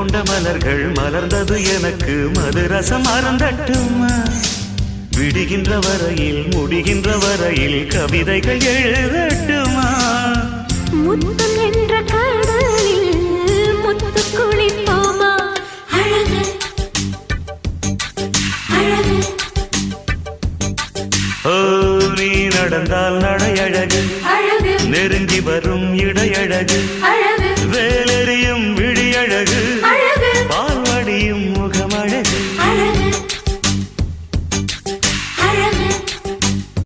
கொண்ட மலர்கள் மலர்ந்தது எனக்கு மதுரசம் அருந்தட்டுமா விடுகின்ற வரையில் முடிகின்ற வரையில் கவிதைகள் எழுதட்டுமா முத்தம் என்ற கடலில் முத்து குளிப்போமா அழகு அழகு ஓ நீ நடந்தால் நடையழகு அழகு நெருங்கி வரும் இடையழகு அழகு வேலெறியும் விழியழகு